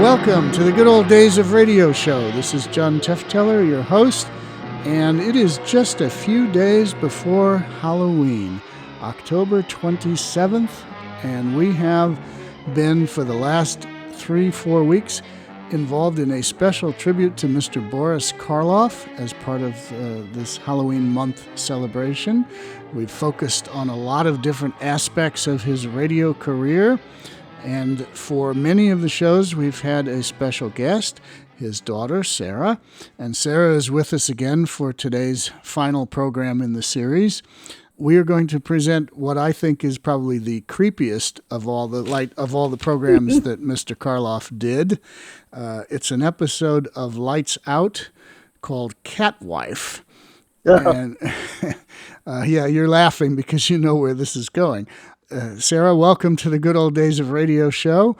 Welcome to the Good Old Days of Radio Show. This is John Tefteller, your host, and it is just a few days before Halloween, October 27th, and we have been for the last 3-4 weeks involved in a special tribute to Mr. Boris Karloff as part of this Halloween month celebration. We've focused on a lot of different aspects of his radio career. And for many of the shows, we've had a special guest, his daughter, Sara. And Sara is with us again for today's final program in the series. We are going to present what I think is probably the creepiest of all the programs that Mr. Karloff did. It's an episode of Lights Out called Cat Wife. And yeah, you're laughing because you know where this is going. Sara, welcome to the Good Old Days of Radio Show.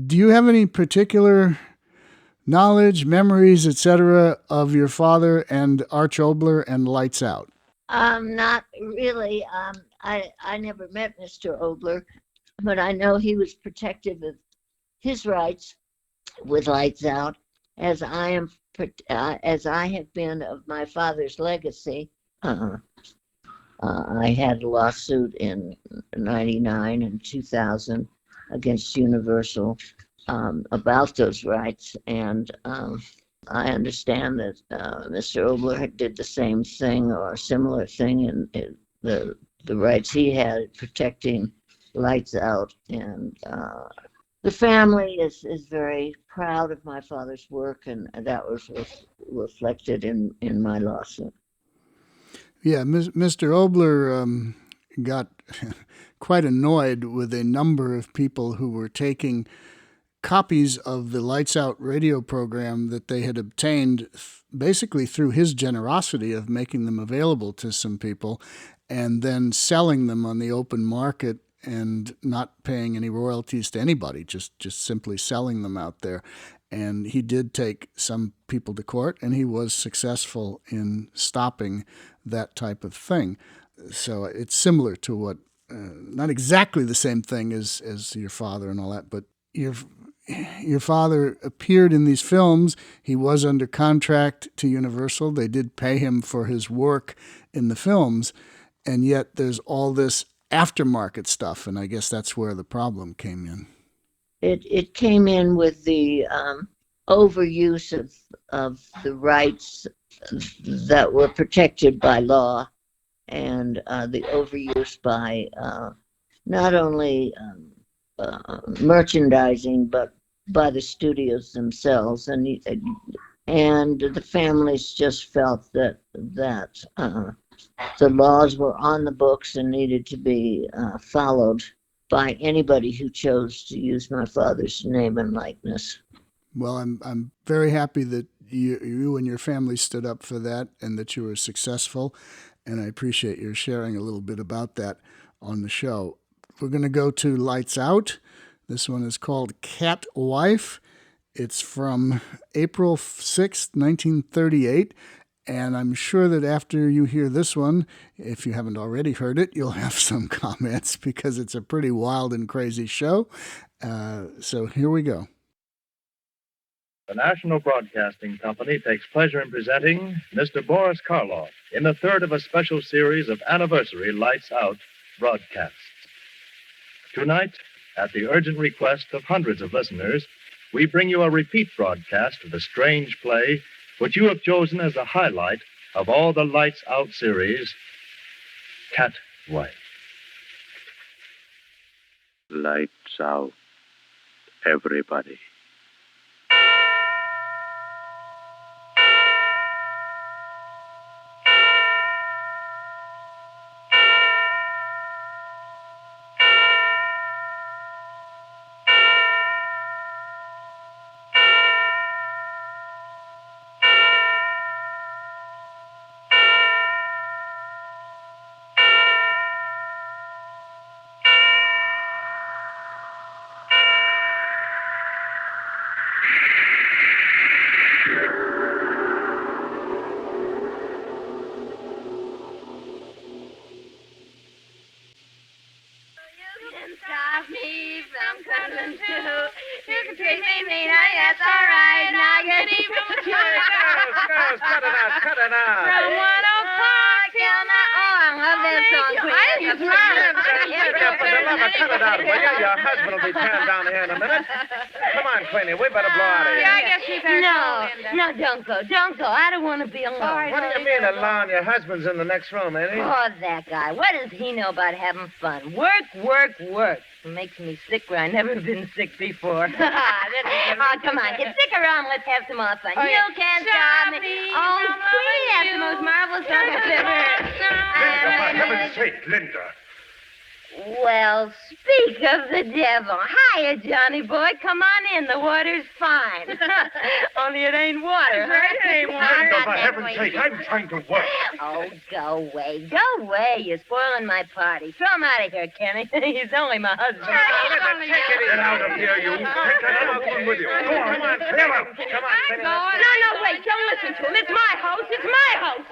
Do you have any particular knowledge, memories, etc., of your father and Arch Oboler and Lights Out? Not really. I never met Mr. Oboler, but I know he was protective of his rights with Lights Out, as I have been of my father's legacy. I had a lawsuit in 1999 and 2000 against Universal about those rights, and I understand that Mr. Oboler did the same thing or a similar thing in the rights he had protecting Lights Out, and the family is very proud of my father's work, and that was reflected in my lawsuit. Yeah, Mr. Oboler got quite annoyed with a number of people who were taking copies of the Lights Out radio program that they had obtained basically through his generosity of making them available to some people and then selling them on the open market and not paying any royalties to anybody, just simply selling them out there. And he did take some people to court, and he was successful in stopping that type of thing. So it's similar to what, not exactly the same thing as your father and all that, but your father appeared in these films. He was under contract to Universal. They did pay him for his work in the films, and yet there's all this aftermarket stuff, and I guess that's where the problem came in. It came in with the overuse of the rights that were protected by law, and the overuse by not only merchandising but by the studios themselves, and the families just felt that the laws were on the books and needed to be followed by anybody who chose to use my father's name and likeness. Well, I'm very happy that you and your family stood up for that and that you were successful, and I appreciate your sharing a little bit about that on the show. We're going to go to Lights Out. This one is called Cat Wife. It's from April 6th, 1938. And I'm sure that after you hear this one, if you haven't already heard it, you'll have some comments because it's a pretty wild and crazy show. So here we go. The National Broadcasting Company takes pleasure in presenting Mr. Boris Karloff in the third of a special series of anniversary Lights Out broadcasts. Tonight, at the urgent request of hundreds of listeners, we bring you a repeat broadcast of the strange play which you have chosen as the highlight of all the Lights Out series, Cat Wife. Lights out, everybody. treat me mean, that's all right. Now good evening, Girls, cut it out, cut it out. From 1 o'clock till now. Oh, I love that song, Queen. For the love of cut it out, will you? Your husband will be turned down here in a minute. Come on, Queenie, we better blow out of here. Yeah, I guess you better go, Linda. No, don't go. Don't go. I don't want to be alone. Sorry, What do you mean alone? Your husband's in the next room, ain't he? Oh, that guy. What does he know about having fun? Work, work, work. It makes me sick where I've never been sick before. Oh, come on. Get stick around. Let's have some more fun. Oh, yeah. You can't stop me. Oh, Queenie, that's the most marvelous song I've ever heard. Linda, for heaven's sake, Linda. Well, speak of the devil. Hiya, Johnny boy. Come on in. The water's fine. Only it ain't water. Right, it ain't water. Linda, for heaven's sake, I'm trying to work. Oh, go away. Go away. You're spoiling my party. Throw him out of here, Kenny. He's only my husband. Get out of here, you. Take that other one with you. Go on, come on, clear out. Come on, Queenie. No, wait. Don't listen to him. It's my house. It's my house.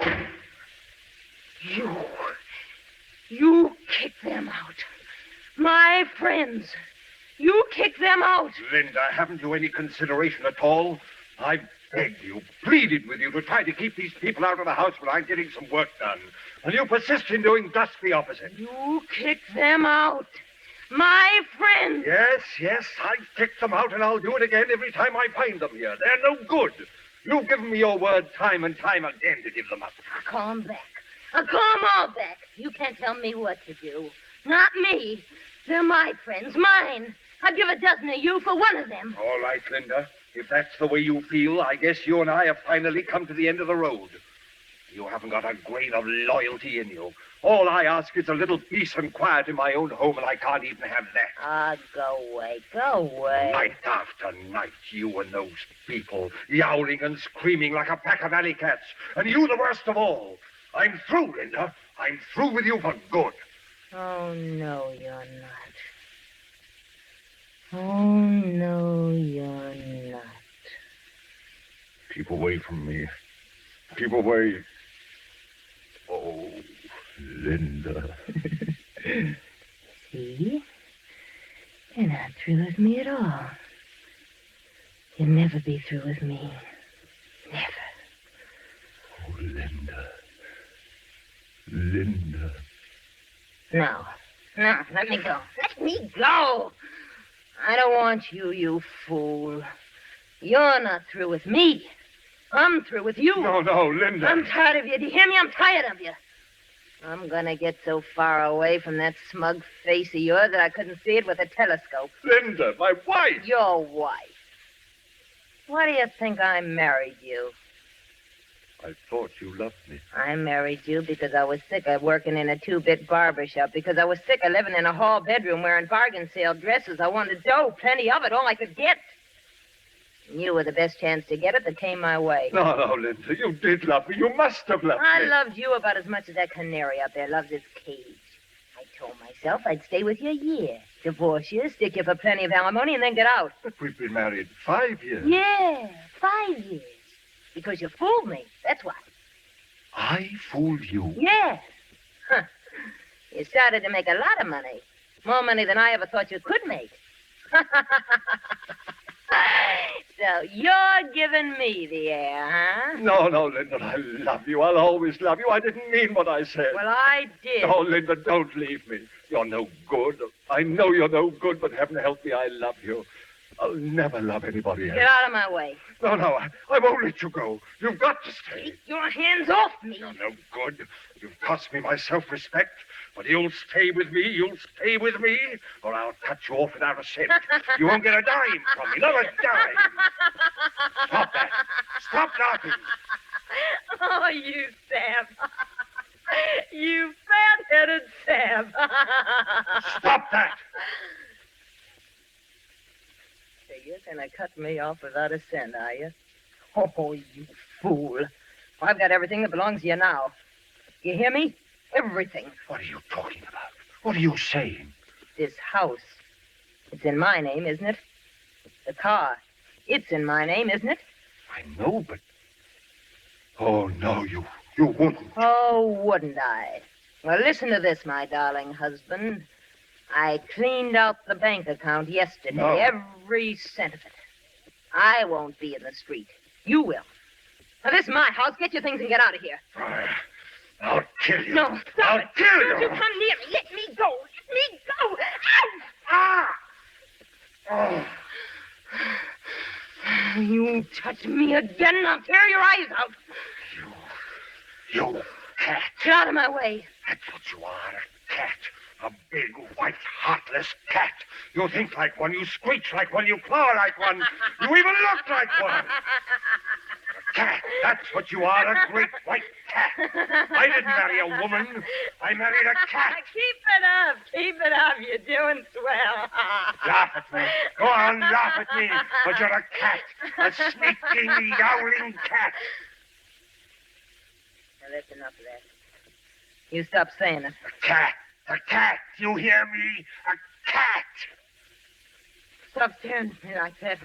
You kick them out. My friends. You kick them out. Linda, haven't you any consideration at all? I've begged you, pleaded with you to try to keep these people out of the house when I'm getting some work done. And you persist in doing just the opposite. You kick them out. My friends. Yes, I've kicked them out, and I'll do it again every time I find them here. They're no good. You've given me your word time and time again to give them up. I'll call them back. I'll call them all back. You can't tell me what to do. Not me. They're my friends, mine. I'd give a dozen of you for one of them. All right, Linda. If that's the way you feel, I guess you and I have finally come to the end of the road. You haven't got a grain of loyalty in you. All I ask is a little peace and quiet in my own home, and I can't even have that. Ah, go away. Go away. Night after night, you and those people, yowling and screaming like a pack of alley cats. And you the worst of all. I'm through, Linda. I'm through with you for good. Oh, no, you're not. Oh, no, you're not. Keep away from me. Keep away. Oh, Linda. See? You're not through with me at all. You'll never be through with me. Never. Oh, Linda. Linda. No, let me go. Let me go. I don't want you, you fool. You're not through with me. I'm through with you. No, Linda. I'm tired of you. Do you hear me? I'm tired of you. I'm gonna get so far away from that smug face of yours that I couldn't see it with a telescope. Linda, my wife. Your wife. Why do you think I married you? I thought you loved me. I married you because I was sick of working in a two-bit barber shop, because I was sick of living in a hall bedroom wearing bargain sale dresses. I wanted dough, plenty of it, all I could get. And you were the best chance to get it that came my way. No, Linda, you did love me. You must have loved I me. loved you about as much as that canary up there loves his cage. I told myself I'd stay with you a year, divorce you, stick you for plenty of alimony, and then get out. But we've been married 5 years. Yeah, 5 years. Because you fooled me, that's why. I fooled you. Yeah. Huh. You started to make a lot of money. More money than I ever thought you could make. So you're giving me the air, huh? No, Linda, I love you. I'll always love you. I didn't mean what I said. Well, I did. Oh, Linda, don't leave me. You're no good. I know you're no good, but heaven help me, I love you. I'll never love anybody else. Get out of my way. No, I won't let you go. You've got to stay. Take your hands off me. You're no good. You've cost me my self-respect, but you'll stay with me. You'll stay with me, or I'll cut you off without a cent. You won't get a dime from me, not a dime. Stop that. Stop laughing. Oh, you Sam. You fat-headed Sam. Stop that. So you're going to cut me off without a cent, are you? Oh, you fool. I've got everything that belongs to you now. You hear me? Everything. What are you talking about? What are you saying? This house. It's in my name, isn't it? The car. It's in my name, isn't it? I know, but... Oh, no, you wouldn't. Oh, wouldn't I? Well, listen to this, my darling husband. I cleaned out the bank account yesterday, No. every cent of it. I won't be in the street. You will. Now, this is my house. Get your things and get out of here. I'll kill you. No, stop I'll it. kill Don't you. you come near me. Let me go. Let me go. Ah! Oh. Ow! You touch me again, and I'll tear your eyes out. You cat. Get out of my way. That's what you are, a cat. A big, white, heartless cat. You think like one, you screech like one, you claw like one. You even look like one. A cat, that's what you are, a great white cat. I didn't marry a woman. I married a cat. Keep it up. Keep it up. You're doing swell. Laugh at me. Go on, laugh at me. But you're a cat. A sneaking, yowling cat. Now, that's enough of that. You stop saying it. A cat. A cat. You hear me? A cat. Stop staring at me like that.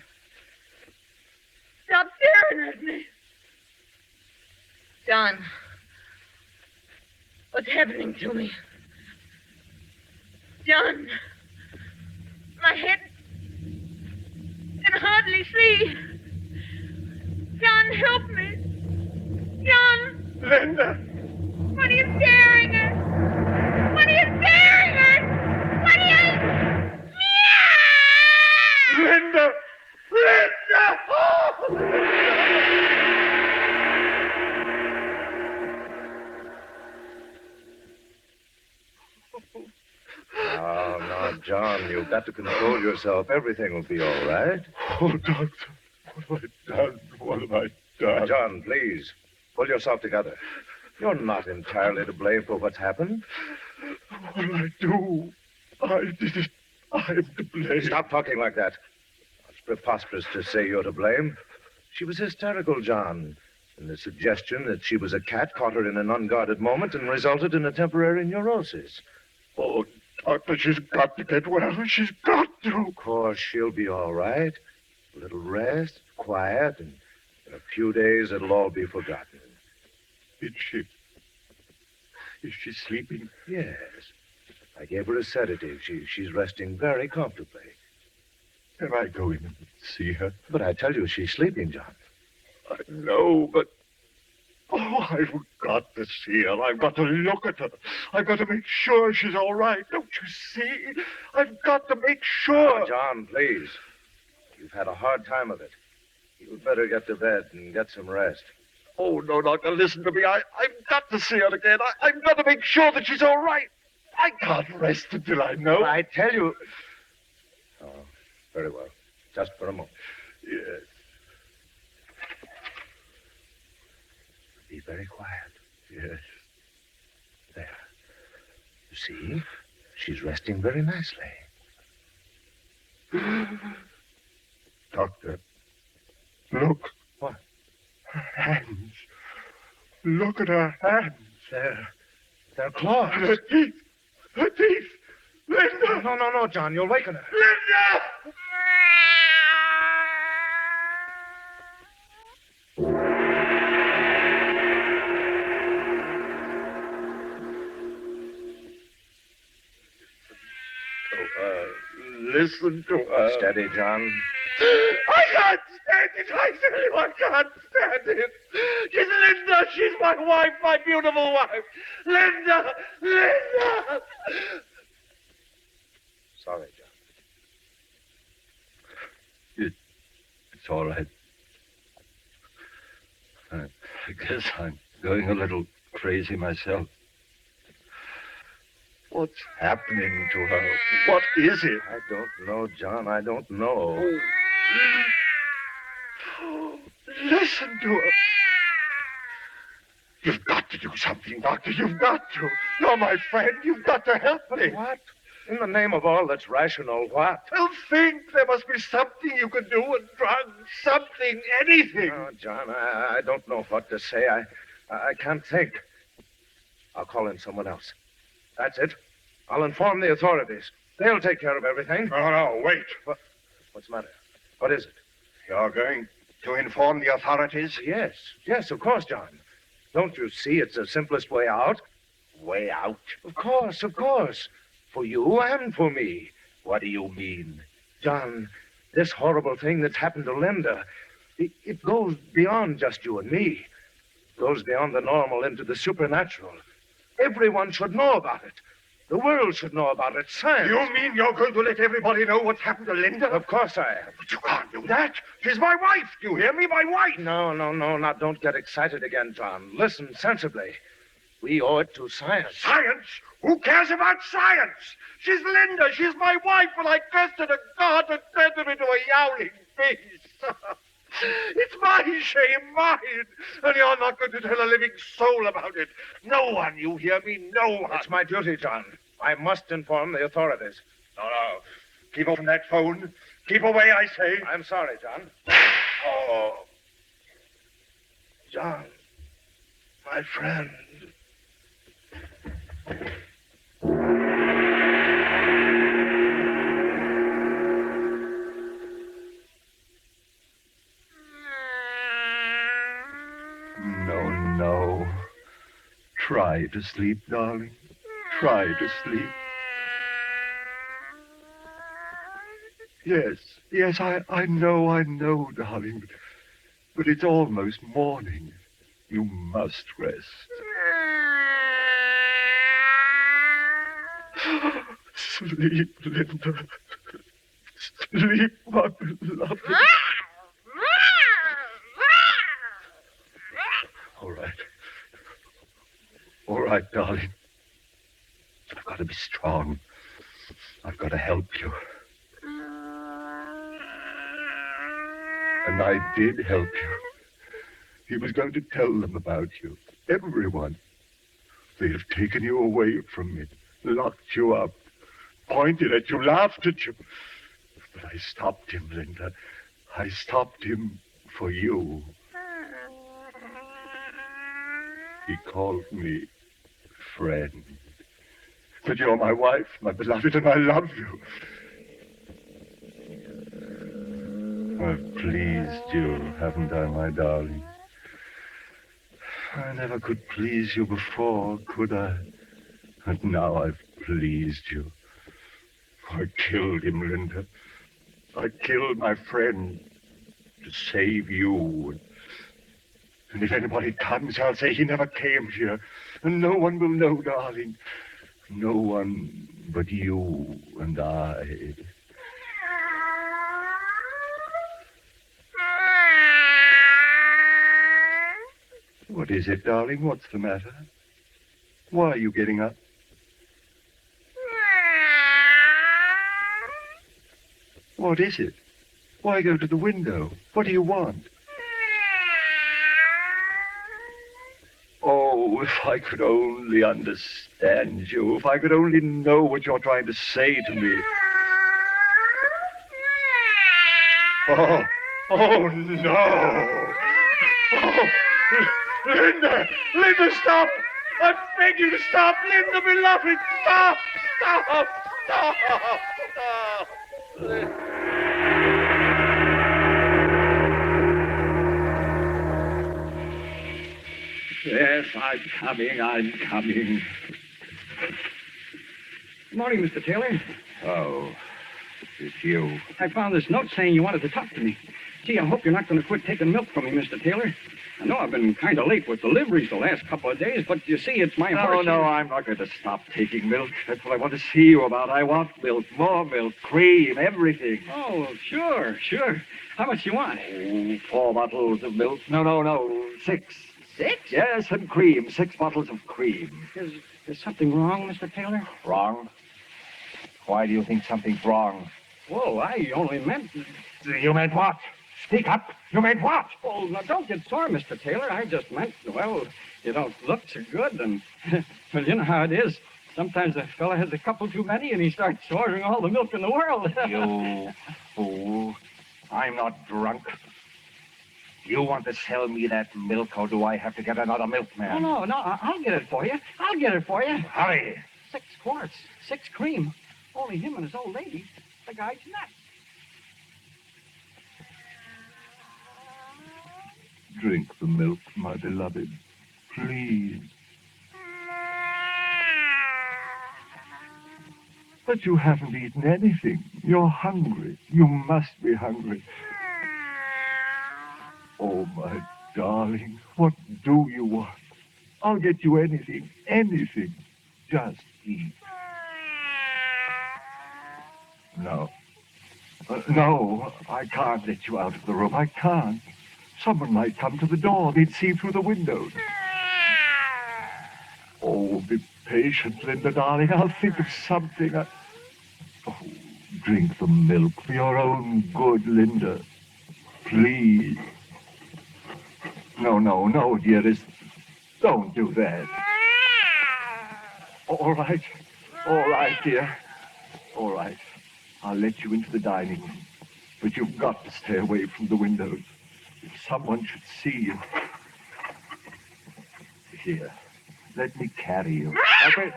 Stop staring at me. John, what's happening to me? John, my head can hardly see. John, help me. John. Linda. What are you staring at? What are you staring at? What are you... Linda! Linda! Oh! Now, John, you've got to control yourself. Everything will be all right. Oh, Doctor, what have I done? What have I done? John, please, pull yourself together. You're not entirely to blame for what's happened. What did I do? I did it. I'm to blame. Stop talking like that. It's preposterous to say you're to blame. She was hysterical, John. And the suggestion that she was a cat caught her in an unguarded moment and resulted in a temporary neurosis. Oh, Doctor, she's got to get well. She's got to. Of course, she'll be all right. A little rest, quiet, and in a few days it'll all be forgotten. Is she sleeping? Yes. I gave her a sedative. She's resting very comfortably. Can I go in and see her? But I tell you, she's sleeping, John. I know, but... Oh, I've got to see her. I've got to look at her. I've got to make sure she's all right. Don't you see? I've got to make sure. Now, John, please. You've had a hard time of it. You'd better get to bed and get some rest. Oh, no, Doctor, listen to me. I've got to see her again. I've got to make sure that she's all right. I can't rest until I know. I tell you... Oh, very well. Just for a moment. Yes. Be very quiet. Yes. There. You see? She's resting very nicely. Doctor, look. What? Her hands. Look at her hands. They're claws. Her teeth. Her teeth. Linda! No, John. You'll waken her. Linda! Listen to her. Steady, John. I can't stand it. I tell you, I can't stand it. She's Linda. She's my wife, my beautiful wife. Linda! Linda! Sorry, John. It's all right. I guess I'm going a little crazy myself. What's happening to her? What is it? I don't know, John. I don't know. Oh, listen to her. You've got to do something, Doctor. You've got to. You're my friend. You've got to help me. What? In the name of all that's rational, what? Well, think. There must be something you can do. A drug, something, anything. Oh, John, I don't know what to say. I can't think. I'll call in someone else. That's it. I'll inform the authorities. They'll take care of everything. No, wait. What's the matter? What is it? You're going to inform the authorities? Yes, of course, John. Don't you see it's the simplest way out? Way out? Of course. For you and for me. What do you mean? John, This horrible thing that's happened to Linda, it goes beyond just you and me. It goes beyond the normal into the supernatural. Everyone should know about it. The world should know about it. Science. You mean you're going to let everybody know what's happened to Linda? Of course I am. But you can't do that. She's my wife. Do you hear me? My wife. No. Now, don't get excited again, John. Listen sensibly. We owe it to science. Science? Who cares about science? She's Linda. She's my wife, and I cursed her to God and turned her into a yowling beast. It's my shame, mine. And you're not going to tell a living soul about it. No one, you hear me? No one. It's my duty, John. I must inform the authorities. No. Keep off from that phone. Keep away, I say. I'm sorry, John. Oh. John, my friend. No. Try to sleep, darling. Try to sleep. Yes, I know, darling. But it's almost morning. You must rest. Sleep, Linda. Sleep, my beloved. All right, darling. I've got to be strong. I've got to help you. And I did help you. He was going to tell them about you. Everyone. They have taken you away from me, locked you up, pointed at you, laughed at you. But I stopped him, Linda. I stopped him for you. He called me friend. But you're my wife, my beloved, and I love you. I've pleased you, haven't I, my darling? I never could please you before, could I? And now I've pleased you. I killed him, Linda. I killed my friend to save you. And if anybody comes, I'll say he never came here. And no one will know, darling. No one but you and I. What is it, darling? What's the matter? Why are you getting up? What is it? Why go to the window? What do you want? Oh, if I could only understand you. If I could only know what you're trying to say to me. Oh, no. Oh, Linda, stop. I beg you to stop. Linda, beloved, stop. Yes, I'm coming. Good morning, Mr. Taylor. Oh, it's you. I found this note saying you wanted to talk to me. Gee, I hope you're not going to quit taking milk from me, Mr. Taylor. I know I've been kind of late with deliveries the last couple of days, but you see, it's my horse. No, I'm not going to stop taking milk. That's what I want to see you about. I want milk, more milk, cream, everything. Oh, sure. How much you want? Oh, 4 bottles of milk. No, 6. 6? Yes, and cream. 6 bottles of cream. Is something wrong, Mr. Taylor? Wrong? Why do you think something's wrong? Whoa, I only meant... You meant what? Speak up. You meant what? Oh, now, don't get sore, Mr. Taylor. I just meant, well, you don't look so good, and... well, you know how it is. Sometimes a fella has a couple too many, and he starts ordering all the milk in the world. You fool. I'm not drunk. You want to sell me that milk, or do I have to get another milkman? No, I'll get it for you. Hurry. 6 quarts, 6 cream. Only him and his old lady. The guy's nuts. Drink the milk, my beloved. Please. But you haven't eaten anything. You're hungry. You must be hungry. Oh, my darling, what do you want? I'll get you anything, anything. Just eat. No. No, I can't let you out of the room. I can't. Someone might come to the door. They'd see through the windows. Oh, be patient, Linda, darling. I'll think of something. Oh, drink the milk for your own good, Linda. Please. No, dearest. Don't do that. All right, dear. All right. I'll let you into the dining room. But you've got to stay away from the windows. If someone should see you. Here, let me carry you. Okay.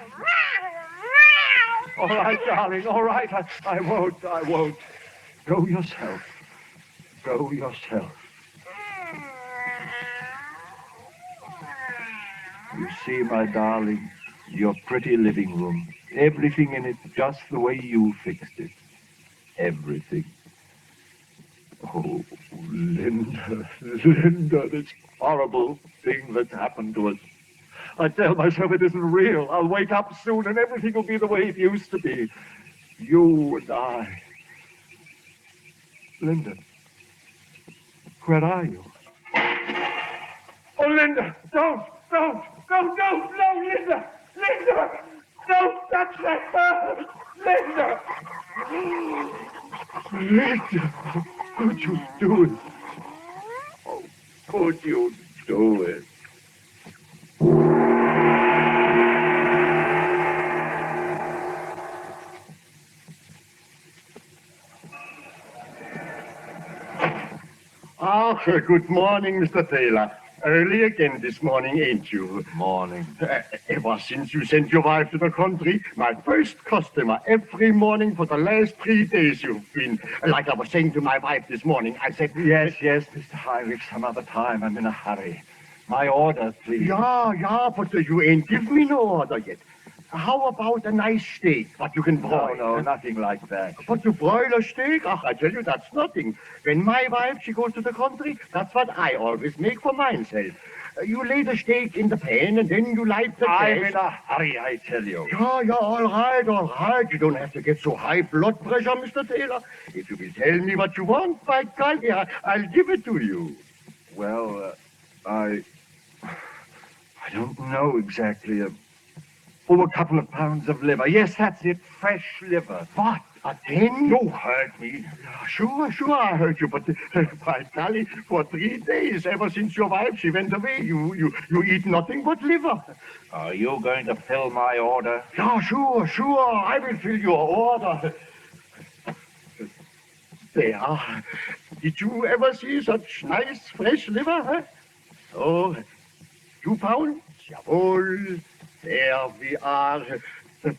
All right, darling, all right. I won't. Go yourself. Go yourself. You see, my darling, your pretty living room. Everything in it just the way you fixed it. Everything. Oh, Linda, this horrible thing that's happened to us. I tell myself it isn't real. I'll wake up soon and everything will be the way it used to be. You and I. Linda, where are you? Oh, Linda, don't, no, Linda, don't touch that bird, Linda. Linda, could you do it? Oh, could you do it? Ah, good morning, Mr. Taylor. Early again this morning, ain't you? Morning. Ever since you sent your wife to the country, my first customer every morning for the last 3 days you've been. Like I was saying to my wife this morning, I said... Yes, Mr. Heinrich, some other time. I'm in a hurry. My order, please. Yeah, but you ain't give me no order yet. How about a nice steak, what you can broil? No, nothing like that. But to broil a steak? I tell you, that's nothing. When my wife, she goes to the country, that's what I always make for myself. You lay the steak in the pan, and then you light the gas. I'm in a hurry, I tell you. Yeah, all right. You don't have to get so high blood pressure, Mr. Taylor. If you will tell me what you want, by golly, I'll give it to you. Well, I don't know exactly. A couple of pounds of liver. Yes, that's it. Fresh liver. What? Again? You heard me. Yeah, sure, I heard you, but by golly, for 3 days, ever since your wife, she went away, you eat nothing but liver. Are you going to fill my order? Yeah, sure, I will fill your order. There. Did you ever see such nice, fresh liver, huh? Oh, 2 pounds? Jawohl. There we are.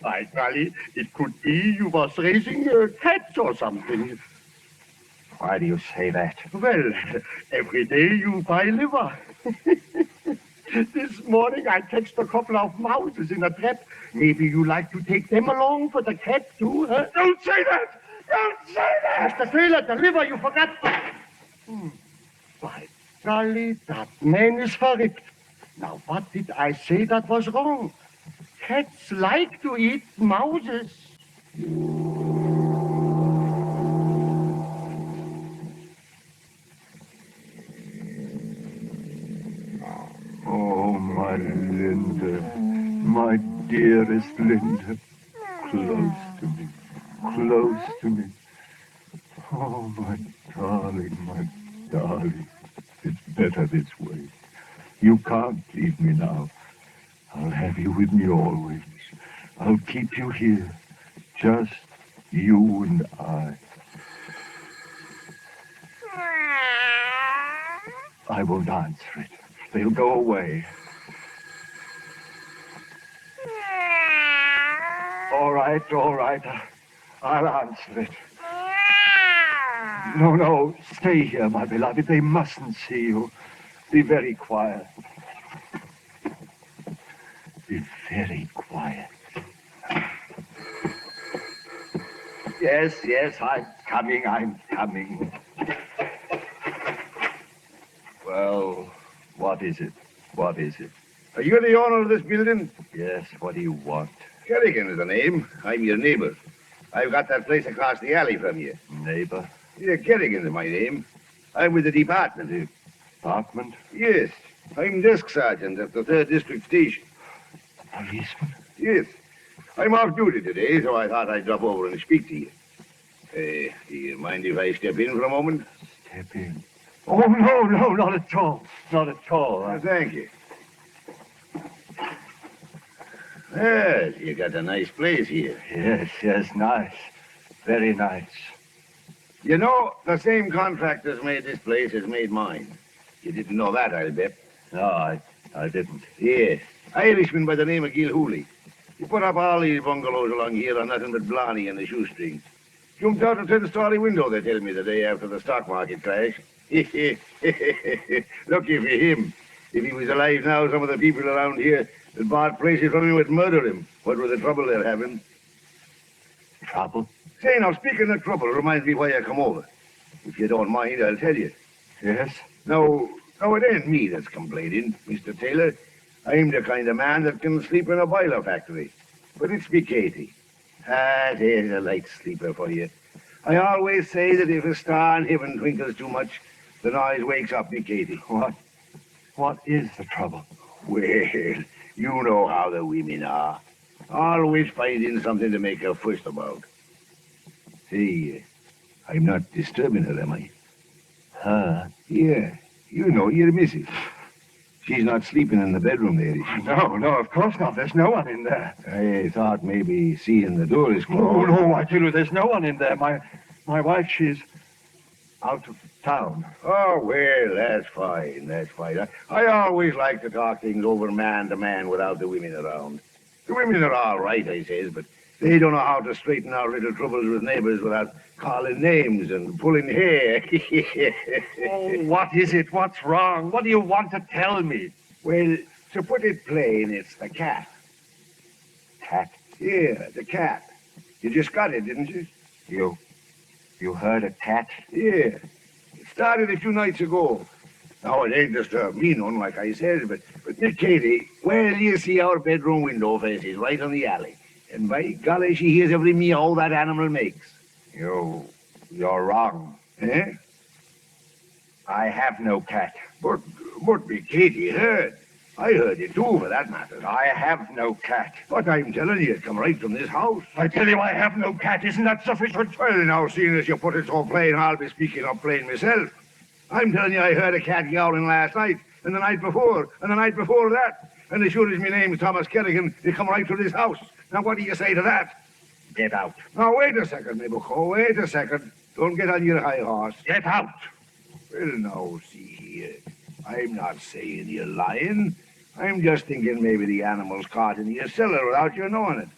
By golly, it could be you was raising cats or something. Why do you say that? Well, every day you buy liver. This morning I catched a couple of mouses in a trap. Maybe you like to take them along for the cat too, huh? Don't say that! Don't say that! Mr. Taylor, the liver you forgot. By golly, that man is verrückt. Now, what did I say that was wrong? Cats like to eat mouses. Oh, my Linda, my dearest Linda, close to me. Oh, my darling, it's better this way. You can't leave me now. I'll have you with me always. I'll keep you here, just you and I. I won't answer it. They'll go away. All right. I'll answer it. No, stay here, my beloved. They mustn't see you. Be very quiet. Be very quiet. Yes, I'm coming. Well, what is it? Are you the owner of this building? Yes, what do you want? Kerrigan is the name. I'm your neighbor. I've got that place across the alley from you. Neighbor? Yeah, Kerrigan is my name. I'm with the department. Apartment? Yes. I'm desk sergeant at the 3rd District Station. Policeman? Yes. I'm off duty today, so I thought I'd drop over and speak to you. Do you mind if I step in for a moment? Step in. Oh, no, not at all. Thank you. Well, you got a nice place here. Yes, nice. Very nice. You know, the same contractors made this place as made mine. You didn't know that, I'll bet. No, I didn't. Yes. Irishman by the name of Gilhooly. He put up all these bungalows along here on nothing but blarney and the shoestring. Jumped out a 10-story window, they tell me, the day after the stock market crash. Lucky for him. If he was alive now, some of the people around here that bought places from him would murder him. What was the trouble they're having? Trouble? Say, now, speaking of trouble, reminds me why I come over. If you don't mind, I'll tell you. Yes? No, it ain't me that's complaining, Mr. Taylor. I'm the kind of man that can sleep in a boiler factory. But it's me Katie. There's a light sleeper for you. I always say that if a star in heaven twinkles too much, the noise wakes up me Katie. What is the trouble? Well, you know how the women are. Always finding something to make a fuss about. Say, I'm not disturbing her, am I? Her? Yeah, you know, your missus. She's not sleeping in the bedroom there, is she? No, of course not. There's no one in there. I thought maybe seeing the door is closed. Oh, no, I tell you, there's no one in there. My wife, she's out of town. Oh, well, that's fine. I always like to talk things over man to man without the women around. The women are all right, I says, but they don't know how to straighten out little troubles with neighbors without calling names and pulling hair. Oh, what is it? What's wrong? What do you want to tell me? Well, to put it plain, it's the cat. Cat? Yeah, the cat. You just got it, didn't you? You heard a cat? Yeah. It started a few nights ago. Now, it ain't disturbed me none, like I said, but Miss Katie, well, you see our bedroom window faces right on the alley. And by golly, she hears every meow that animal makes. You're wrong. Eh? I have no cat. But Miss Katie heard. I heard it too, for that matter. I have no cat. But I'm telling you, it come right from this house. I tell you I have no cat. Isn't that sufficient? Well, now, seeing as you put it so plain, I'll be speaking up plain myself. I'm telling you, I heard a cat yowling last night, and the night before, and the night before that. And as sure as my name's Thomas Kerrigan, it come right to this house. Now, what do you say to that? Get out. Now, wait a second, my bucko, wait a second. Don't get on your high horse. Get out. Well, now, see here. I'm not saying you're lying. I'm just thinking maybe the animal's caught in your cellar without you knowing it.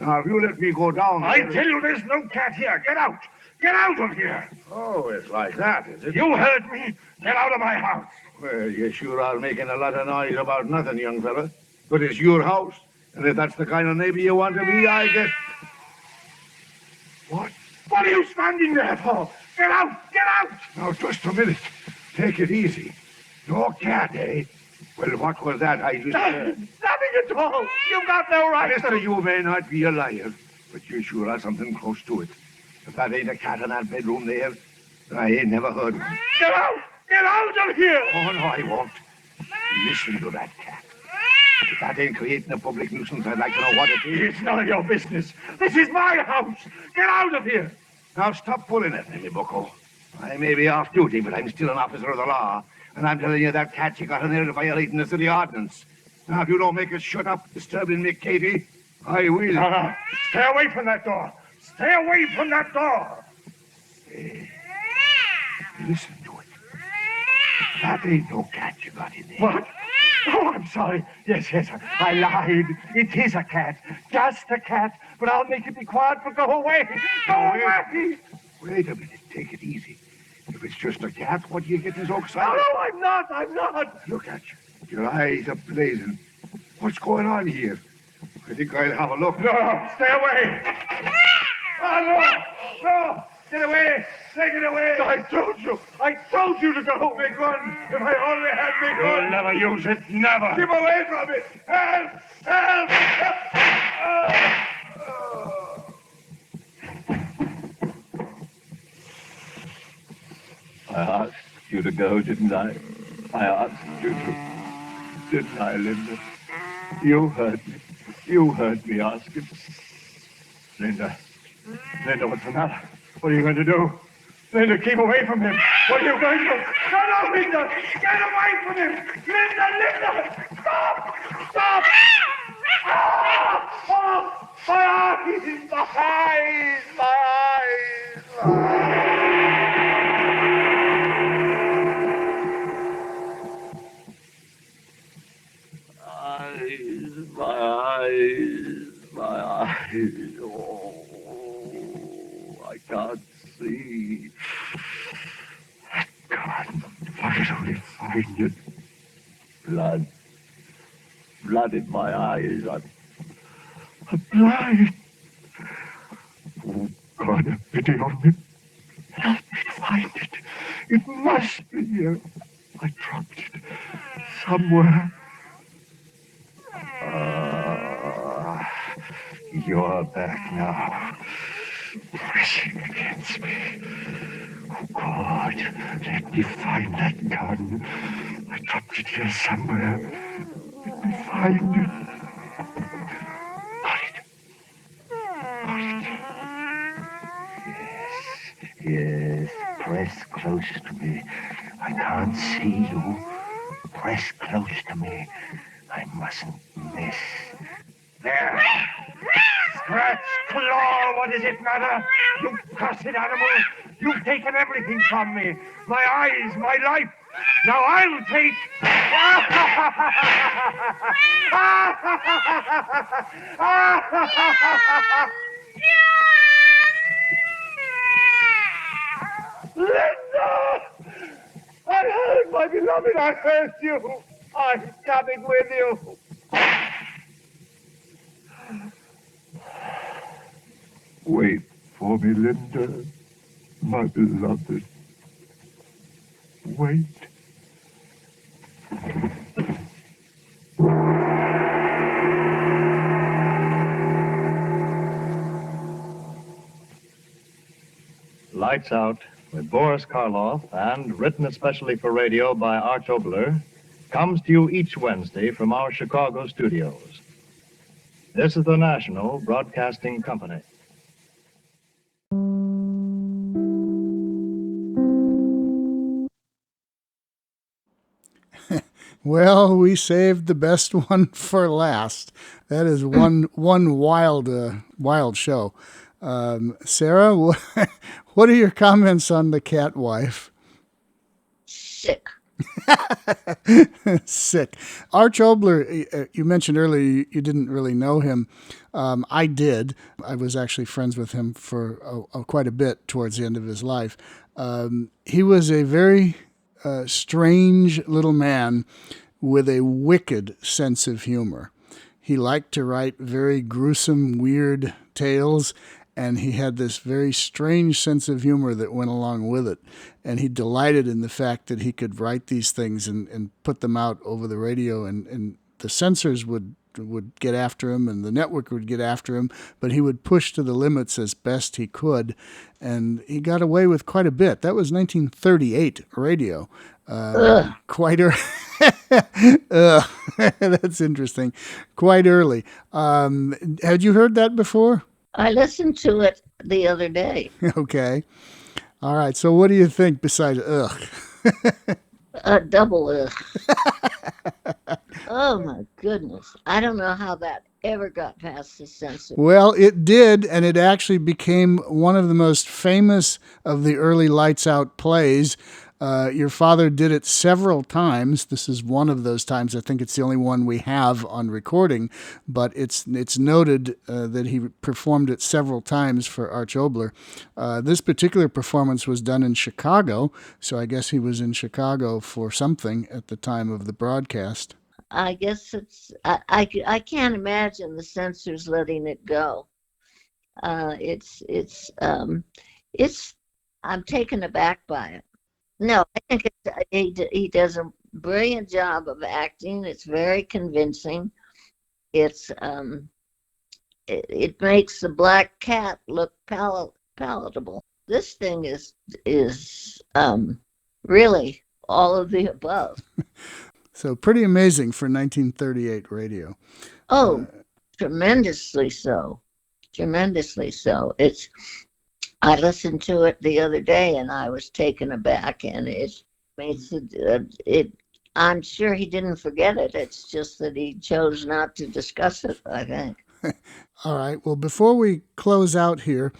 Now, if you let me go down... I tell you, there's no cat here. Get out. Get out of here. Oh, it's like that, is it? You heard me. Get out of my house. Well, you sure are making a lot of noise about nothing, young fella. But it's your house. And if that's the kind of neighbor you want to be, I guess... What? What are you standing there for? Get out. Get out. Now, just a minute. Take it easy. No cat, eh? Well, what was that I just heard? Nothing at all. You've got no right. Mister, you may not be a liar, but you sure are something close to it. If that ain't a cat in that bedroom there, then I ain't never heard one. Get out. Get out of here. Oh, no, I won't. Listen to that cat. If that ain't creating a public nuisance, I'd like to know what it is. It's none of your business. This is my house. Get out of here. Now, stop pulling at me, bucko. I may be off duty, but I'm still an officer of the law. And I'm telling you, that cat you got in there is violating the city ordinance. Now, if you don't make us shut up disturbing me, Katie, I will. No. Stay away from that door. Stay away from that door. Listen to it. That ain't no cat you got in there. What? Oh, I'm sorry. Yes, I lied. It is a cat. Just a cat. But I'll make you be quiet, but go away. Go away. Wait a minute. Take it easy. If it's just a cat, what are you getting so excited? No, I'm not. Look at you. Your eyes are blazing. What's going on here? I think I'll have a look. No, stay away. Oh, no. No! Get away! Take it away! I told you to go. My gun! If I only had my gun! You'll never use it, never. Keep away from it! Help! Help! I asked you to go, didn't I? I asked you to. Didn't I, Linda? You heard me. You heard me asking. Linda. Linda, what's the matter? What are you going to do? Linda, keep away from him. What are you going to do? No, Linda! Get away from him! Linda! Linda! Stop! Stop! Oh, my eyes! My eyes! My eyes! My eyes. Oh, I can't see. God, if I could only find it. Blood. Blood in my eyes. I'm blind. Oh, God, have pity on me. Help me find it. It must be here. I dropped it somewhere. You're back now, pressing against me. Oh, God, let me find that gun. I dropped it here somewhere. Let me find it. Got it. Yes, press close to me. I can't see you. Press close to me. I mustn't miss. There. Scratch, claw, what does it matter? You cursed animal. You've taken everything from me. My eyes, my life. Now I'll take... Linda! I heard, my beloved, I heard you. I'm coming with you. Wait for me, Linda, my beloved. Wait. Lights Out with Boris Karloff and written especially for radio by Arch Obler comes to you each Wednesday from our Chicago studios. This is the National Broadcasting Company. Well, we saved the best one for last. That is one wild show. Sarah, what are your comments on the cat wife? Sick. Sick. Arch Obler, you mentioned earlier you didn't really know him. I did. I was actually friends with him for quite a bit towards the end of his life. He was a very strange little man with a wicked sense of humor. He liked to write very gruesome, weird tales, and he had this very strange sense of humor that went along with it. And he delighted in the fact that he could write these things and put them out over the radio, and the censors would get after him and the network would get after him, but he would push to the limits as best he could, and he got away with quite a bit. That was 1938 radio. Quite early. That's interesting. Quite early. Had you heard that before? I listened to it the other day. Okay. All right. So what do you think besides ugh? Double ugh. Oh my goodness. I don't know how that ever got past the censor. Well, it did, and it actually became one of the most famous of the early Lights Out plays. Your father did it several times. This is one of those times. I think it's the only one we have on recording, but it's noted that he performed it several times for Arch Obler. This particular performance was done in Chicago, so I guess he was in Chicago for something at the time of the broadcast. I guess I can't imagine the censors letting it go. I'm taken aback by it. No, I think he does a brilliant job of acting. It's very convincing. It makes the black cat look palatable. This thing is really all of the above. So pretty amazing for 1938 radio. Oh, tremendously so. Tremendously so. I listened to it the other day and I was taken aback, and it makes it. I'm sure he didn't forget it. It's just that he chose not to discuss it, I think. All right. Well, before we close out here,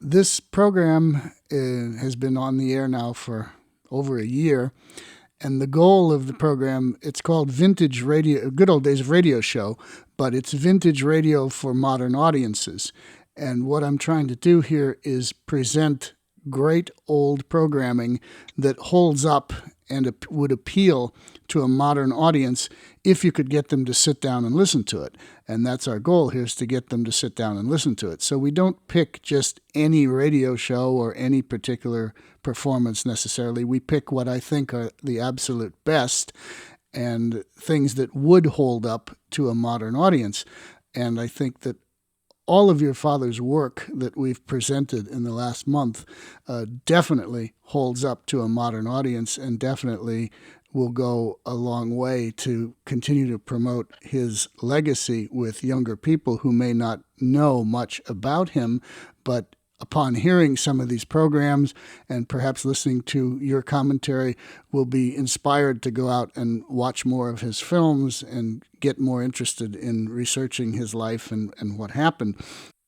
this program has been on the air now for over a year. And the goal of the program, it's called Vintage Radio, Good Old Days of Radio Show, but it's vintage radio for modern audiences. And what I'm trying to do here is present great old programming that holds up and would appeal to a modern audience if you could get them to sit down and listen to it. And that's our goal here, is to get them to sit down and listen to it. So we don't pick just any radio show or any particular performance necessarily. We pick what I think are the absolute best and things that would hold up to a modern audience. And I think that all of your father's work that we've presented in the last month definitely holds up to a modern audience and definitely will go a long way to continue to promote his legacy with younger people who may not know much about him, but upon hearing some of these programs and perhaps listening to your commentary, will be inspired to go out and watch more of his films and get more interested in researching his life and what happened.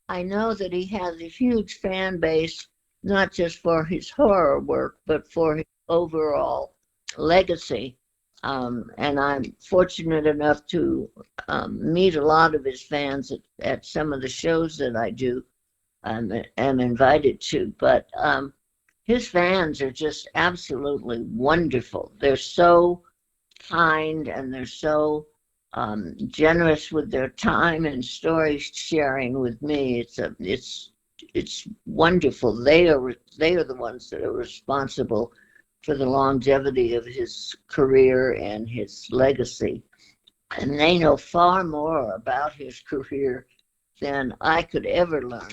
I know that he has a huge fan base, not just for his horror work, but for his overall legacy. And I'm fortunate enough to meet a lot of his fans at some of the shows that I do. Am invited to, but his fans are just absolutely wonderful. They're so kind and they're so generous with their time and story sharing with me. It's wonderful. They are the ones that are responsible for the longevity of his career and his legacy, and they know far more about his career than I could ever learn.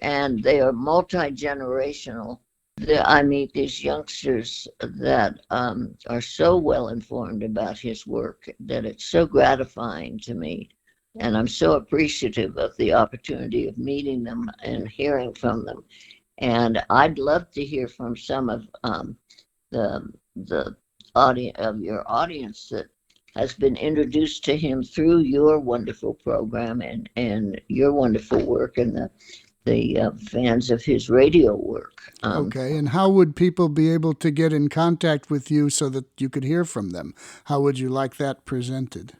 And they are multi-generational. I meet these youngsters that are so well informed about his work that it's so gratifying to me. And I'm so appreciative of the opportunity of meeting them and hearing from them. And I'd love to hear from some of the audience of your audience that has been introduced to him through your wonderful program and your wonderful work and the fans of his radio work. Okay, and how would people be able to get in contact with you so that you could hear from them? How would you like that presented?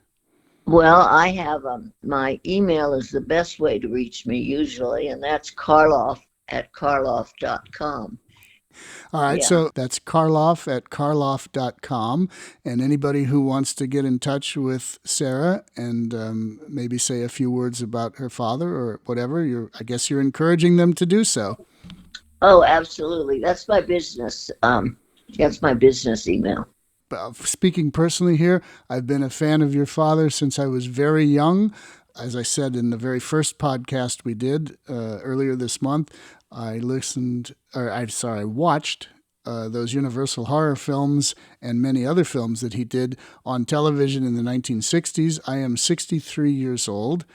Well, I have my email is the best way to reach me usually, and that's Karloff@karloff.com. All right, so that's Karloff@karloff.com. And anybody who wants to get in touch with Sara and maybe say a few words about her father or whatever, I guess you're encouraging them to do so. Oh, absolutely. That's my business. That's my business email. Speaking personally here, I've been a fan of your father since I was very young. As I said in the very first podcast we did earlier this month, I watched those Universal horror films and many other films that he did on television in the 1960s. I am 63 years old,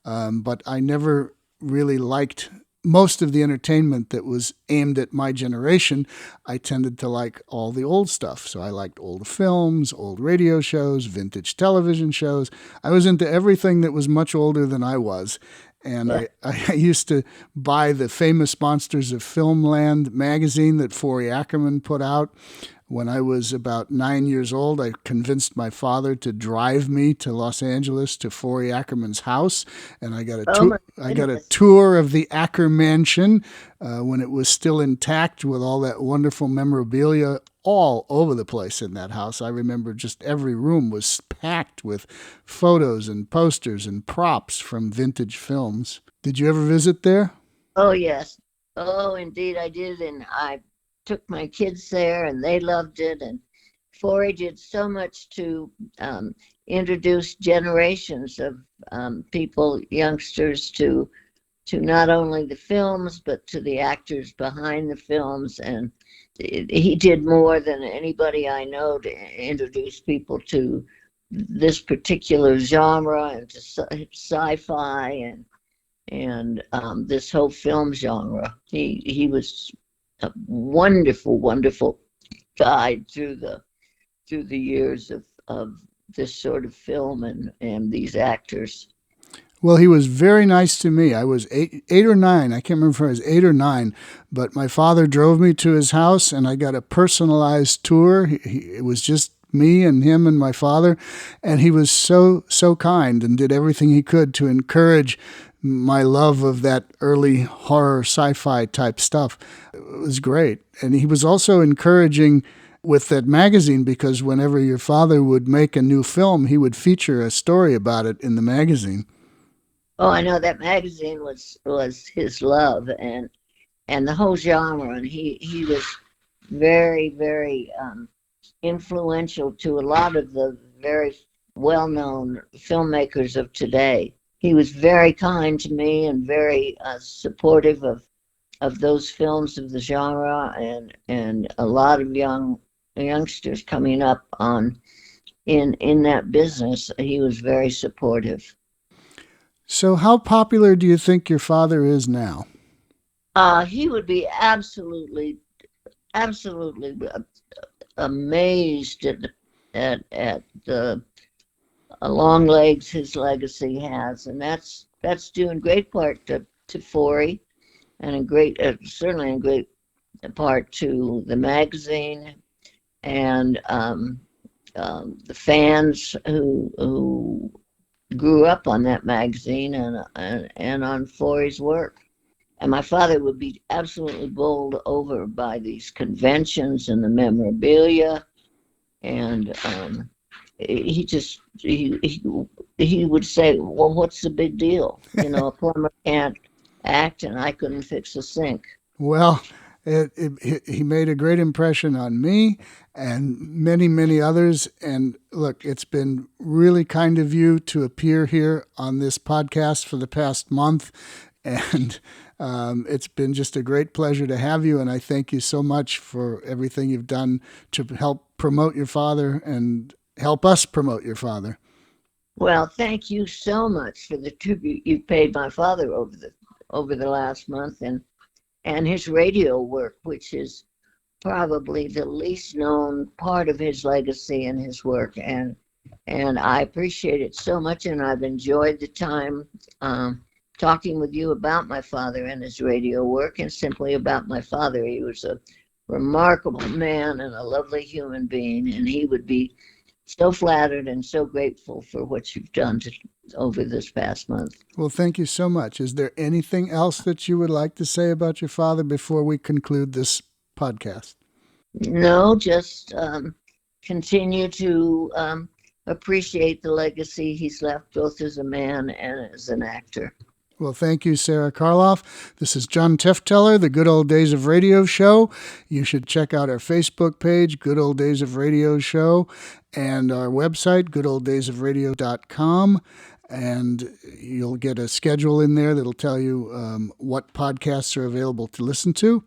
but I never really liked most of the entertainment that was aimed at my generation. I tended to like all the old stuff. So I liked old films, old radio shows, vintage television shows. I was into everything that was much older than I was. And I used to buy the Famous Monsters of Filmland magazine that Forey Ackerman put out. When I was about 9 years old, I convinced my father to drive me to Los Angeles to Forey Ackerman's house, and I got a tour of the Acker Mansion when it was still intact with all that wonderful memorabilia all over the place in that house. I remember just every room was packed with photos and posters and props from vintage films. Did you ever visit there? Oh, yes. Oh, indeed I did. And I took my kids there and they loved it. And Forey did so much to introduce generations of people, youngsters, to not only the films, but to the actors behind the films. And he did more than anybody I know to introduce people to this particular genre and to sci-fi and this whole film genre. He was a wonderful, wonderful guide through the years of this sort of film and these actors. Well, he was very nice to me. I was eight or nine. I can't remember if I was 8 or 9, but my father drove me to his house, and I got a personalized tour. It was just me and him and my father, and he was so kind and did everything he could to encourage my love of that early horror sci-fi type stuff. It was great. And he was also encouraging with that magazine, because whenever your father would make a new film, he would feature a story about it in the magazine. Oh, I know that magazine was his love and the whole genre, and he was very, very influential to a lot of the very well-known filmmakers of today. He was very kind to me and very supportive of those films of the genre and a lot of youngsters coming up in that business. He was very supportive. So how popular do you think your father is now? He would be absolutely amazed at the long legs his legacy has, and that's due in great part to Forey, and certainly in great part to the magazine and the fans who grew up on that magazine and on Forey's work. And my father would be absolutely bowled over by these conventions and the memorabilia, and he would say, "Well, what's the big deal? You know, a plumber can't act, and I couldn't fix a sink." Well, he made a great impression on me and many others. And look, it's been really kind of you to appear here on this podcast for the past month. And it's been just a great pleasure to have you. And I thank you so much for everything you've done to help promote your father and help us promote your father. Well, thank you so much for the tribute you've paid my father over the last month and his radio work, which is probably the least known part of his legacy and his work. And I appreciate it so much, and I've enjoyed the time talking with you about my father and his radio work, and simply about my father. He was a remarkable man and a lovely human being, and he would be so flattered and so grateful for what you've done over this past month. Well, thank you so much. Is there anything else that you would like to say about your father before we conclude this podcast? No, just continue to appreciate the legacy he's left, both as a man and as an actor. Well, thank you, Sara Karloff. This is John Tefteller, the Good Old Days of Radio Show. You should check out our Facebook page, Good Old Days of Radio Show, and our website, goodoldaysofradio.com. And you'll get a schedule in there that'll tell you what podcasts are available to listen to.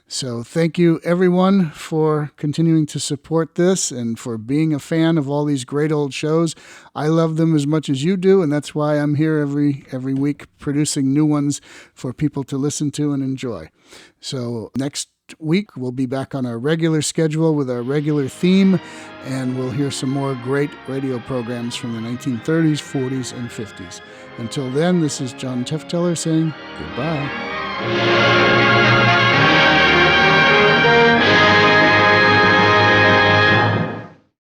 So thank you, everyone, for continuing to support this and for being a fan of all these great old shows. I love them as much as you do, and that's why I'm here every week producing new ones for people to listen to and enjoy. So next week, we'll be back on our regular schedule with our regular theme, and we'll hear some more great radio programs from the 1930s, 40s, and 50s. Until then, this is John Tefteller saying goodbye.